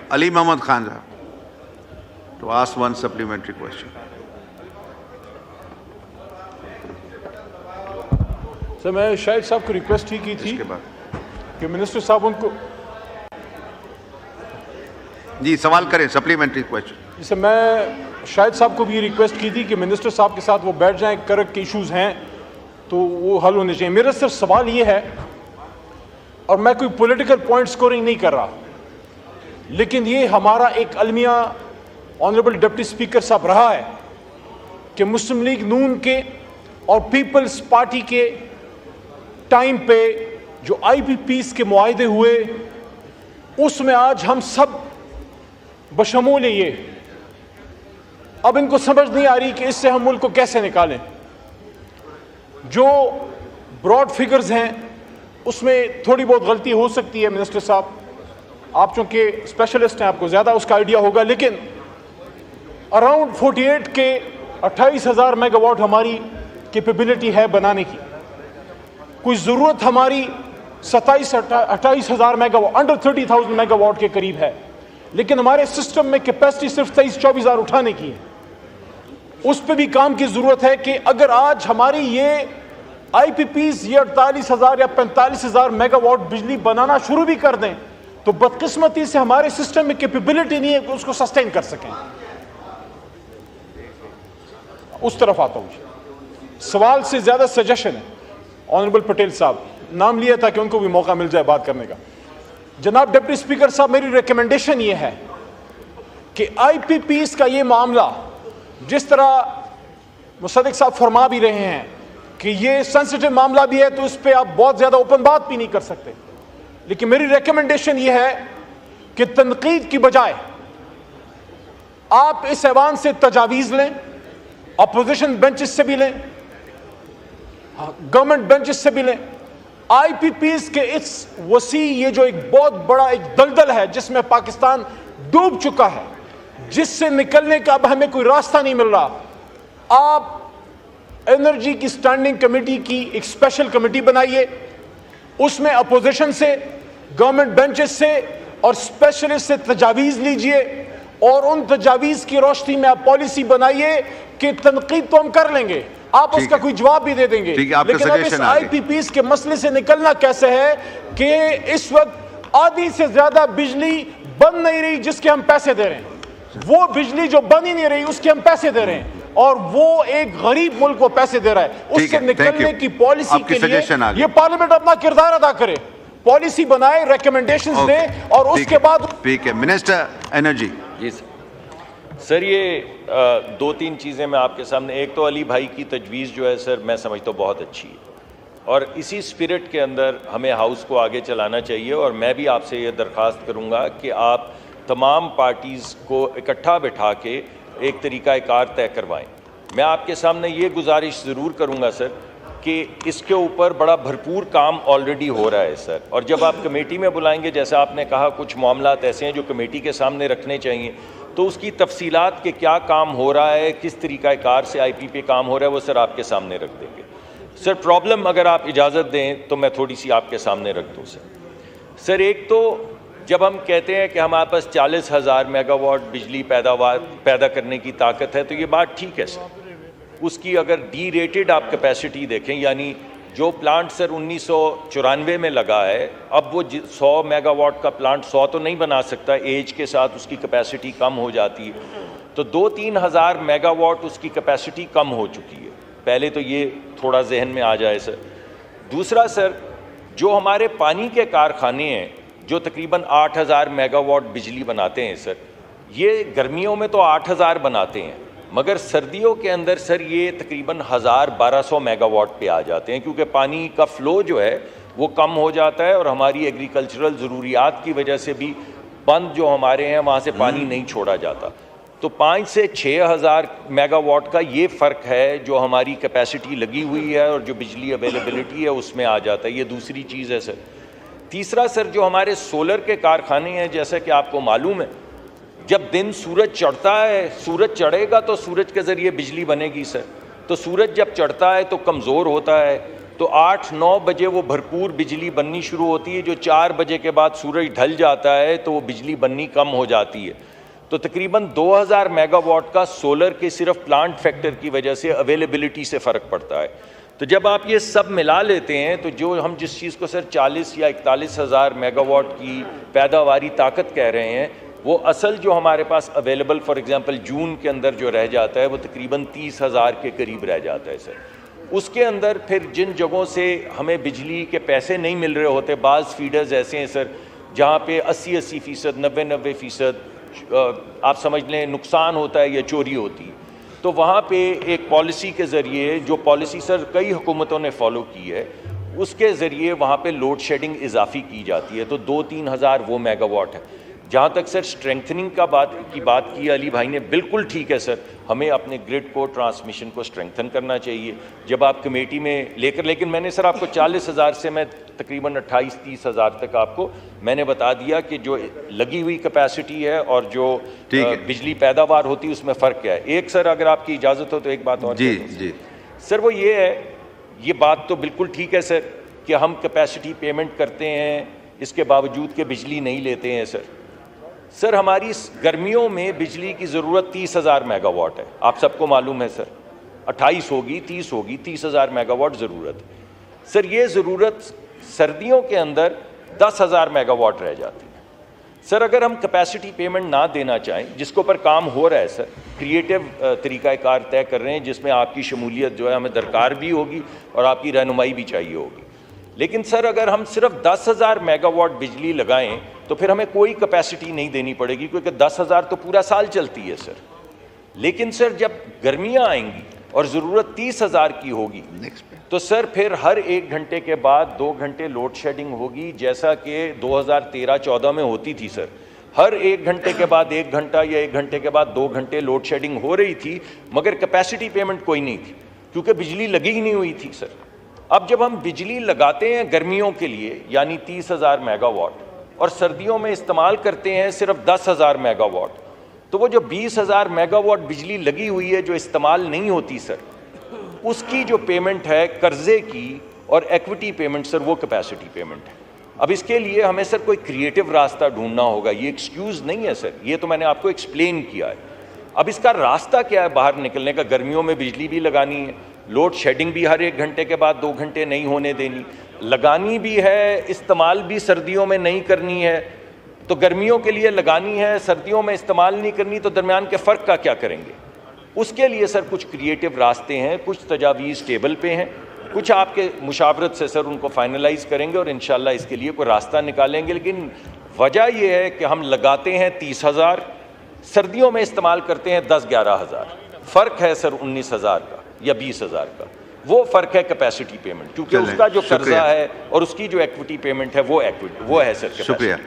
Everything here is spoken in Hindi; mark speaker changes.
Speaker 1: Ali Mohammad Khan to ask one supplementary question.
Speaker 2: Sir मैं शाहिद साहब को रिक्वेस्ट ही की थी
Speaker 1: इसके बाद
Speaker 2: कि मिनिस्टर साहब उनको
Speaker 1: जी सवाल करें, सप्लीमेंट्री क्वेश्चन।
Speaker 2: जैसे मैं शाहिद साहब को भी रिक्वेस्ट की थी कि मिनिस्टर साहब के साथ वो बैठ जाएं, करक के इश्यूज हैं तो वो हल होने चाहिए। मेरा सिर्फ सवाल ये है, और मैं कोई पॉलिटिकल पॉइंट स्कोरिंग नहीं कर रहा, लेकिन ये हमारा एक अलमिया ऑनरेबल डिप्टी स्पीकर साहब रहा है कि मुस्लिम लीग नून के और पीपल्स पार्टी के टाइम पे जो IPPs के मुआहदे हुए उसमें आज हम सब बशमूल ये अब इनको समझ नहीं आ रही कि इससे हम मुल्क को कैसे निकालें। जो ब्रॉड फिगर्स हैं उसमें थोड़ी बहुत गलती हो सकती है। मिनिस्टर साहब आप चूंकि स्पेशलिस्ट हैं, आपको ज़्यादा उसका आइडिया होगा, लेकिन अराउंड 48 के 28,000 मेगावाट हमारी कैपेबिलिटी है बनाने की। कोई ज़रूरत हमारी 27-28,000 मेगावाट, अंडर 30,000 मेगावाट के करीब है, लेकिन हमारे सिस्टम में कैपेसिटी सिर्फ 23-24,000 उठाने की है। उस पर भी काम की ज़रूरत है कि अगर आज हमारी ये IPPs ये 48,000 या 45,000 मेगावाट बिजली बनाना शुरू भी कर दें तो बदकिस्मती से हमारे सिस्टम में कैपेबिलिटी नहीं है कि उसको सस्टेन कर सकें। उस तरफ आता हूं। सवाल से ज्यादा सजेशन है। ऑनरेबल पटेल साहब नाम लिया था कि उनको भी मौका मिल जाए बात करने का। जनाब डिप्टी स्पीकर साहब, मेरी रिकमेंडेशन ये है कि IPPs का ये मामला, जिस तरह मुसद्दिक साहब फरमा भी रहे हैं कि ये सेंसिटिव मामला भी है, तो इस पर आप बहुत ज्यादा ओपन बात भी नहीं कर सकते, लेकिन मेरी रिकमेंडेशन ये है कि तनकीद की बजाय आप इस ऐवान से तजावीज लें, अपोजिशन बेंचेस से भी लें, गवर्नमेंट बेंचेस से भी लें। IPPs के इस वसी ये जो एक बहुत बड़ा एक दलदल है जिसमें पाकिस्तान डूब चुका है, जिससे निकलने का अब हमें कोई रास्ता नहीं मिल रहा, आप एनर्जी की स्टैंडिंग कमेटी की एक स्पेशल कमेटी बनाइए, उसमें अपोजिशन से, गवर्नमेंट बेंचेस से और स्पेशलिस्ट से तजावीज लीजिए और उन तजावीज की रोशनी में आप पॉलिसी बनाइए कि तनकीद तो हम कर लेंगे, आप उसका कोई जवाब भी दे देंगे, लेकिन अब इस IPPs के मसले से निकलना कैसे है कि इस वक्त आधी से ज्यादा बिजली बन नहीं रही जिसके हम पैसे दे रहे हैं, वो बिजली जो बन ही नहीं रही उसके हम पैसे दे रहे हैं, और वो एक गरीब मुल्क को पैसे दे रहा है। उससे निकलने की पॉलिसी के लिए ये पार्लियामेंट अपना किरदार अदा करे, पॉलिसी बनाए, रिकमेंडेशंस दे और उसके बाद।
Speaker 1: ठीक है, मिनिस्टर एनर्जी।
Speaker 3: जी सर, ये 2-3 चीज़ें मैं आपके सामने, एक तो अली भाई की तजवीज़ जो है सर मैं समझता हूँ बहुत अच्छी है, और इसी स्पिरिट के अंदर हमें हाउस को आगे चलाना चाहिए। और मैं भी आपसे ये दरख्वास्त करूँगा कि आप तमाम पार्टीज़ को इकट्ठा बिठा के एक तरीक़ाकार तय करवाएं। मैं आपके सामने ये गुजारिश ज़रूर करूँगा सर कि इसके ऊपर बड़ा भरपूर काम ऑलरेडी हो रहा है सर, और जब आप कमेटी में बुलाएंगे, जैसे आपने कहा कुछ मामलात ऐसे हैं जो कमेटी के सामने रखने चाहिए, तो उसकी तफसीलात के क्या काम हो रहा है, किस तरीक़ाकार से IPP काम हो रहा है, वो सर आपके सामने रख देंगे। सर प्रॉब्लम अगर आप इजाज़त दें तो मैं थोड़ी सी आपके सामने रख दूँ सर। एक तो जब हम कहते हैं कि हमारे पास 40,000 मेगावाट बिजली पैदा करने की ताकत है, तो ये बात ठीक है सर। उसकी अगर डी रेटेड आप कैपेसिटी देखें, यानी जो प्लांट सर 1994 में लगा है, अब वो 100 मेगावाट का प्लांट 100 तो नहीं बना सकता, एज के साथ उसकी कैपेसिटी कम हो जाती है, तो 2-3 हज़ार मेगावाट उसकी कैपेसिटी कम हो चुकी है। पहले तो ये थोड़ा जहन में आ जाए सर। दूसरा सर, जो हमारे पानी के कारखाने हैं जो तकरीबन 8,000 मेगावाट बिजली बनाते हैं सर, ये गर्मियों में तो 8,000 बनाते हैं, मगर सर्दियों के अंदर सर ये तकरीबन 1,000-1,200 मेगावाट पे आ जाते हैं, क्योंकि पानी का फ़्लो जो है वो कम हो जाता है और हमारी एग्रीकल्चरल ज़रूरियात की वजह से भी बंद जो हमारे हैं वहाँ से पानी नहीं छोड़ा जाता। तो 5 से 6,000 मेगावाट का ये फ़र्क है जो हमारी कैपेसिटी लगी हुई है और जो बिजली अवेलेबिलिटी है उसमें आ जाता है। ये दूसरी चीज़ है सर। तीसरा सर, जो हमारे सोलर के कारखाने हैं, जैसा कि आपको मालूम है, जब दिन सूरज चढ़ता है, सूरज चढ़ेगा तो सूरज के ज़रिए बिजली बनेगी सर। तो सूरज जब चढ़ता है तो कमज़ोर होता है, तो 8-9 बजे वो भरपूर बिजली बननी शुरू होती है, जो 4 बजे के बाद सूरज ढल जाता है तो वो बिजली बननी कम हो जाती है। तो तकरीबन 2000 मेगावाट का सोलर के सिर्फ प्लांट फैक्टर की वजह से अवेलेबिलिटी से फ़र्क पड़ता है। तो जब आप ये सब मिला लेते हैं तो जो हम जिस चीज़ को सर 40 या 41 हज़ार मेगावाट की पैदावारी ताकत कह रहे हैं, वो असल जो हमारे पास अवेलेबल फॉर एग्जांपल जून के अंदर जो रह जाता है वो तकरीबन 30 हज़ार के करीब रह जाता है सर। उसके अंदर फिर जिन जगहों से हमें बिजली के पैसे नहीं मिल रहे होते, बाज़ फीडर्स ऐसे हैं सर जहाँ पे 80-80%, 90-90% आप समझ लें नुकसान होता है या चोरी होती है, तो वहाँ पे एक पॉलिसी के ज़रिए, जो पॉलिसी सर कई हुकूमतों ने फॉलो की है, उसके ज़रिए वहाँ पे लोड शेडिंग इजाफी की जाती है। तो 2-3 हज़ार वो मेगावाट है। जहाँ तक सर स्ट्रेंथनिंग की बात की अली भाई ने, बिल्कुल ठीक है सर, हमें अपने ग्रिड को, ट्रांसमिशन को स्ट्रेंथन करना चाहिए। जब आप कमेटी में लेकर, लेकिन मैंने सर आपको 40 हज़ार से मैं तकरीबन 28-30 हज़ार तक आपको मैंने बता दिया कि जो लगी हुई कैपेसिटी है और जो बिजली पैदावार होती है उसमें फ़र्क क्या है। एक सर अगर आपकी इजाज़त हो तो एक बात और
Speaker 1: जी
Speaker 3: सर, वो ये है, ये बात तो बिल्कुल ठीक है सर कि हम कैपेसिटी पेमेंट करते हैं, इसके बावजूद कि बिजली नहीं लेते हैं सर हमारी गर्मियों में बिजली की ज़रूरत 30 हज़ार मेगावाट है, आप सबको मालूम है सर। 28 होगी, 30 होगी, 30 हज़ार मेगावाट ज़रूरत है सर। ये ज़रूरत सर्दियों के अंदर 10 हज़ार मेगावाट रह जाती है सर। अगर हम कैपेसिटी पेमेंट ना देना चाहें, जिसके ऊपर काम हो रहा है सर, क्रिएटिव तरीक़ाकार तय कर रहे हैं जिसमें आपकी शमूलियत जो है हमें दरकार भी होगी और आपकी रहनुमाई भी चाहिए होगी। लेकिन सर अगर हम सिर्फ 10 हज़ार मेगावाट बिजली लगाएं तो फिर हमें कोई कैपेसिटी नहीं देनी पड़ेगी, क्योंकि 10 हज़ार तो पूरा साल चलती है सर। लेकिन सर जब गर्मियां आएंगी और ज़रूरत 30 हज़ार की होगी तो सर फिर हर 1 घंटे के बाद 2 घंटे लोड शेडिंग होगी, जैसा कि 2013-14 में होती थी सर। हर 1 घंटे के बाद 1 घंटा या 1 घंटे के बाद 2 घंटे लोड शेडिंग हो रही थी, मगर कैपेसिटी पेमेंट कोई नहीं थी क्योंकि बिजली लगी ही नहीं हुई थी सर। अब जब हम बिजली लगाते हैं गर्मियों के लिए यानी 30 हज़ार मेगावाट और सर्दियों में इस्तेमाल करते हैं सिर्फ 10 हज़ार मेगावाट, तो वो जो 20 हज़ार मेगावाट बिजली लगी हुई है जो इस्तेमाल नहीं होती सर, उसकी जो पेमेंट है कर्जे की और इक्विटी पेमेंट सर, वो कैपेसिटी पेमेंट है। अब इसके लिए हमें सर कोई क्रिएटिव रास्ता ढूंढना होगा, ये एक्सक्यूज़ नहीं है सर, ये तो मैंने आपको एक्सप्लेन किया है। अब इसका रास्ता क्या है बाहर निकलने का? गर्मियों में बिजली भी लगानी है, लोड शेडिंग भी हर 1 घंटे के बाद 2 घंटे नहीं होने देनी, लगानी भी है, इस्तेमाल भी सर्दियों में नहीं करनी है। तो गर्मियों के लिए लगानी है, सर्दियों में इस्तेमाल नहीं करनी, तो दरमियान के फ़र्क का क्या करेंगे? उसके लिए सर कुछ क्रिएटिव रास्ते हैं, कुछ तजावीज़ टेबल पे हैं, कुछ आपके मुशावरत से सर उनको फाइनलाइज़ करेंगे और इंशाल्लाह इसके लिए कोई रास्ता निकालेंगे। लेकिन वजह यह है कि हम लगाते हैं 30 हज़ार, सर्दियों में इस्तेमाल करते हैं 10-11 हज़ार। फ़र्क है सर 19 हज़ार का या 20 हज़ार का, वो फ़र्क है कैपेसिटी पेमेंट, क्योंकि उसका जो कर्जा है और उसकी जो इक्विटी पेमेंट है वो है सर।
Speaker 1: शुक्रिया।